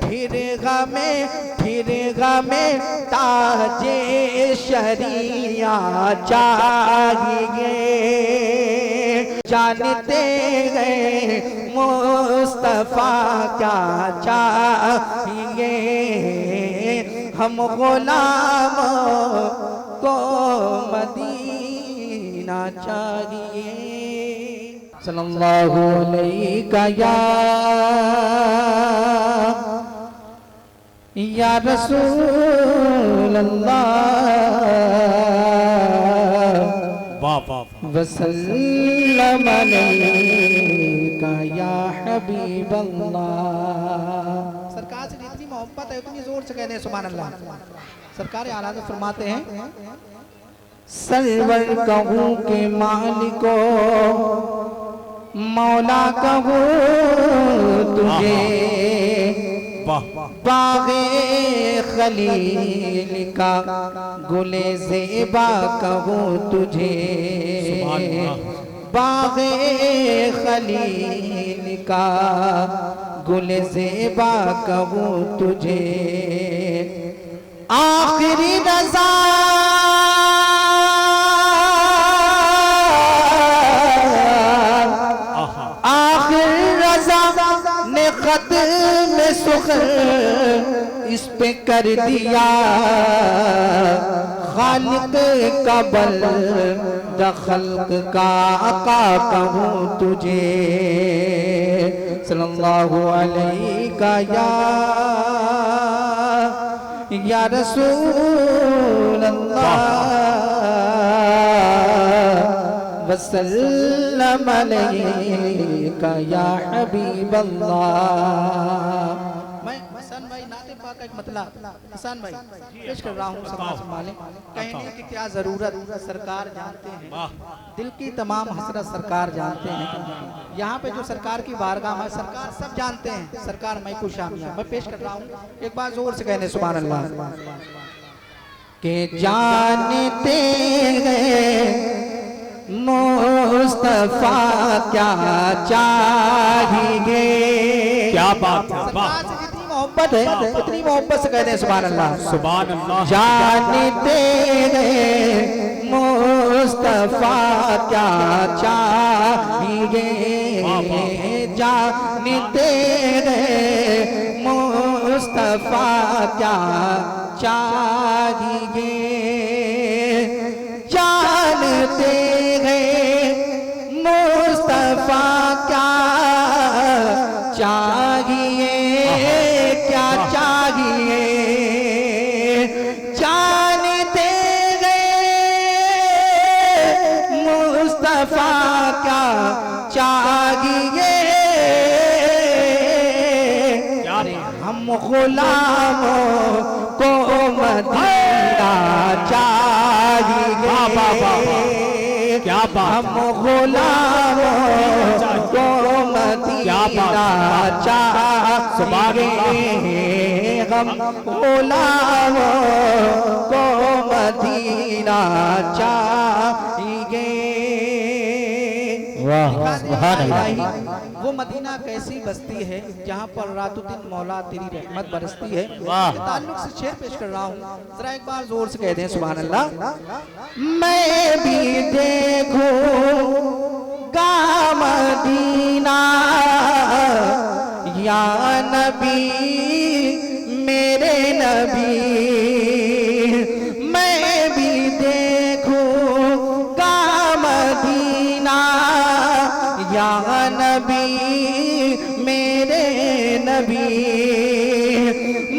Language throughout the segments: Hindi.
फिर गमे ताजे शरिया चाहिए। जानते हैं मुस्तफा क्या चाहिए, हम गुलाम को मदीना चाहिए। सल्लल्लाहु अलैहि या रसूल अल्लाह वसल्लम अलैका या हबीब अल्लाह। सरकार से जितनी मोहब्बत है उतनी जोर से कहते हैं सुभान अल्लाह। सरकार आला तो फरमाते हैं सरवर कहूँ के मालिको मौला कहूँ तुझे, बाग़े खलील का गुले ज़ेबा कहूँ तुझे, बाग़े खलील का गुले ज़ेबा कहूँ तुझे। आखिरी रज़ा खत में सुखर इस पे कर दिया, खालिक का बल दखल्क का आका कहूँ तुझे। सल्लल्लाहु अलैहि या रसूल अल्लाह वसल्लम अलैका या हबीब अल्लाह। मैं हसन भाई नाते पाक का एक मतलब हसन भाई पेश कर रहा हूँ, समाज संभाले। कहने की क्या जरूरत सरकार जानते हैं, दिल की तमाम हसरत सरकार जानते हैं। यहाँ पे जो सरकार की बारगाह है सरकार सब जानते हैं, सरकार मैं खुश आमिया। मैं पेश कर रहा हूँ एक बार जोर से कहने सुभान अल्लाह। के जानते हैं मुस्तफा क्या चाहिए। क्या बात है, जितनी मोहब्बत है उतनी मोहब्बत से कहते हैं सुभान अल्लाह। सुभान अल्लाह। जानते हैं मुस्तफा क्या चाहिए, जानते हैं मुस्तफा क्या चाहिए, जानते मुस्तफा क्या चाहिए, क्या चाहिए, जानते हैं मुस्तफा क्या चाहिए। हम गुलामों को मदीना चाहिए, क्या बात, हम गुलामों को मदीना चाहिए, हम गुलामों को मदीना चाहिए। वो मदीना कैसी बस्ती है जहाँ पर रातों दिन मौला तेरी रहमत बरसती है। ताल्लुक से शेर पेश कर रहा हूँ, जरा एक बार जोर से कह दें सुभान अल्लाह। मैं भी देखूंगा मदीना या नबी मेरे नबी, मैं भी देखूंगा मदीना या नबी मेरे नबी,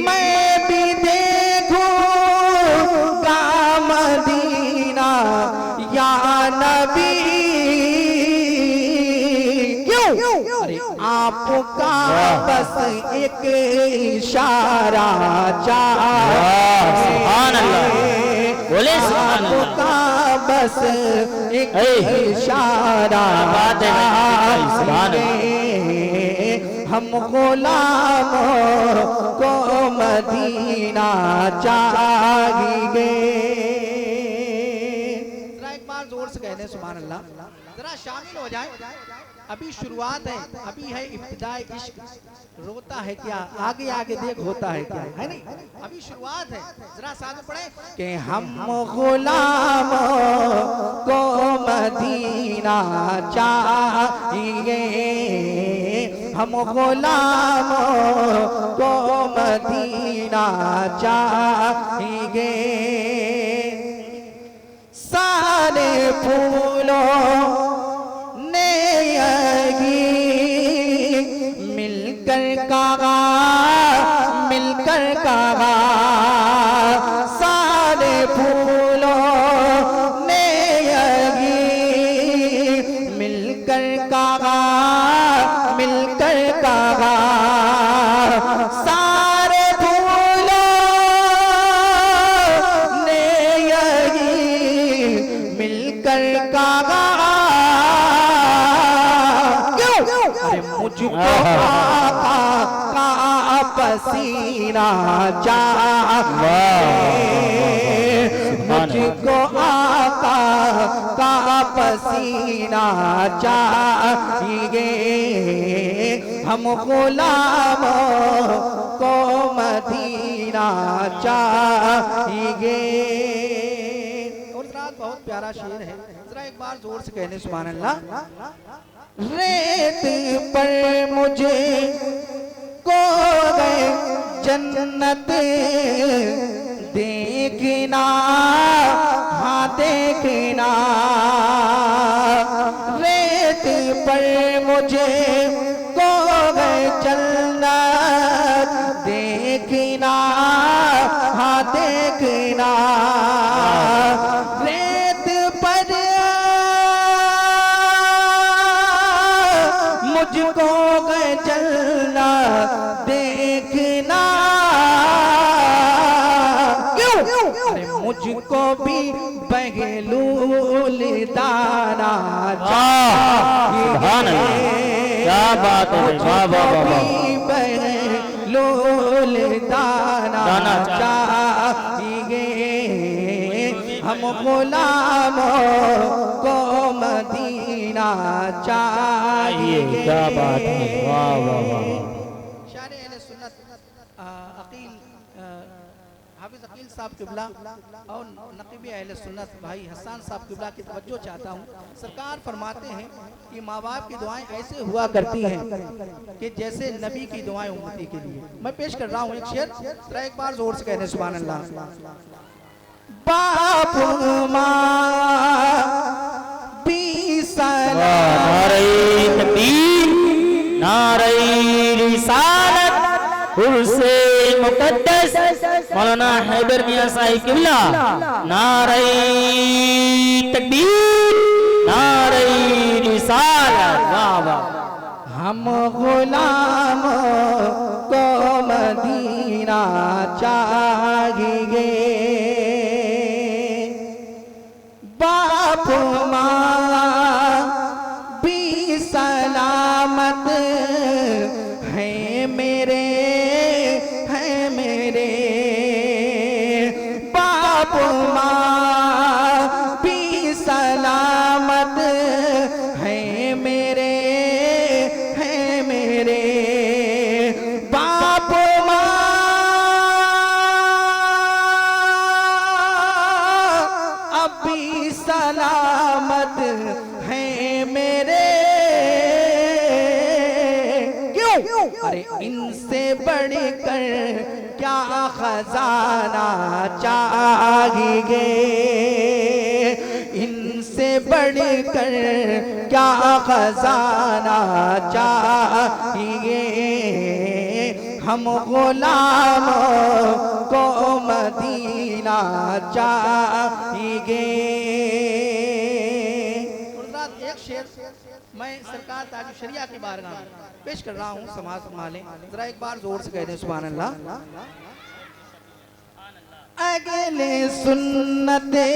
मैं भी देखूंगा मदीना या नबी। क्यों? अरे आपका बस एक इशारा चाहिए, आपका बस एक इशारा चाहिए, हम गुलामों को मदीना चाहिए। जरा एक बार जोर से कह दें सुभान अल्लाह, जरा शामिल हो जाए। अभी शुरुआत है, अभी है इब्तिदाई इश्क। रोता है क्या, आगे आगे देख होता है क्या, है नहीं, अभी शुरुआत है। जरा साथ में पढ़े कि हम गुलामों को मदीना चाहिए, हम गुलामों को मदीना चाहिए। सारे फूलों ने मिलकर कहा, मिलकर कहा, सारे फूलों ने मिलकर कहा, मिलकर कहा, सारे फूलों ने मिलकर कहा, मुझको आका का पसीना चाहिए, मुझको आका का पसीना चाहिए, हम गुलामों को मदीना चाहिए। और रात बहुत प्यारा शेर है, जरा एक बार जोर से कहने सुभान अल्लाह। रेत पर मुझे को गए जन्नत देखना, हाँ देखना, रेत पर मुझे को गए जन्नत देखना, हाँ देखना, रेत पर मुझको गए चलना देखना, क्यों, अरे मुझको भी बहलूल दाना चाहिए, क्या बात है, वाह वाह वाह, बहलूल दाना चाहिए, हम गुलामों को मदीना चाहिए। क्या बात है, वाह वाह वाह। शायर अहले सुन्नत अकील हाफिज अकील साहब किबला और नकीबी अहले सुन्नत भाई हसन साहब किबला की तवज्जो चाहता हूँ। सरकार फरमाते हैं कि माँ बाप की दुआएं ऐसे हुआ करती हैं कि जैसे नबी की दुआएं उम्मती के लिए। मैं पेश कर रहा हूँ एक शेर, जरा एक बार जोर से कहने सुभान अल्लाह। बाप माँ भी सलाम, नारे तकबीर, नारे रिसालत, उर्से मुकद्दस मौलाना हैदर मियां साहिब किबला, नारे तकबीर, नारे रिसालत, वाह वाह। हम गुलामों को मदीना चाहिए, बाप माँ भी सलामत है मेरे, है मेरे, बाप माँ भी सलामत है मेरे, है मेरे, बाप माँ अभी सलामत है मेरे, क्यों, अरे इनसे बढ़कर क्या खजाना चाहिए, इनसे बढ़कर क्या खजाना चाहिए, हम गुलामों को मदीना चाहिए। एक शेर मैं सरकार ताज शरिया की बारगाह में पेश कर रहा हूँ, समाज संभालें, जरा एक बार जोर से कह दें सुभान अल्लाह। अगले सुन्नते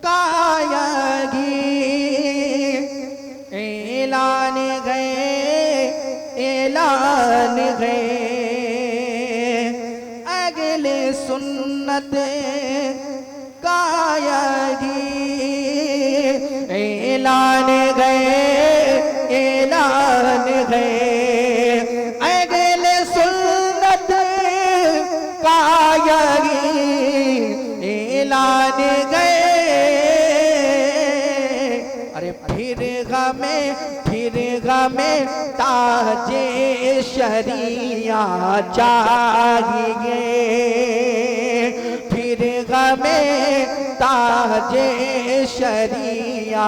कायगी ऐलान गए, ऐलान गए, अगले सुन्नते कायगी ऐलान गए, फिर गमे ताजे शरिया चाहिए, फिर गमे ताजे शरिया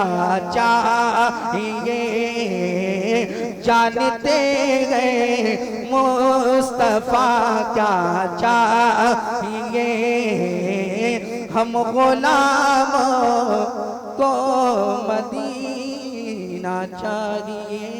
चाहिए। जानते हैं मुस्तफा क्या चाहिए, हम गुलामों को मदीना चाहिए।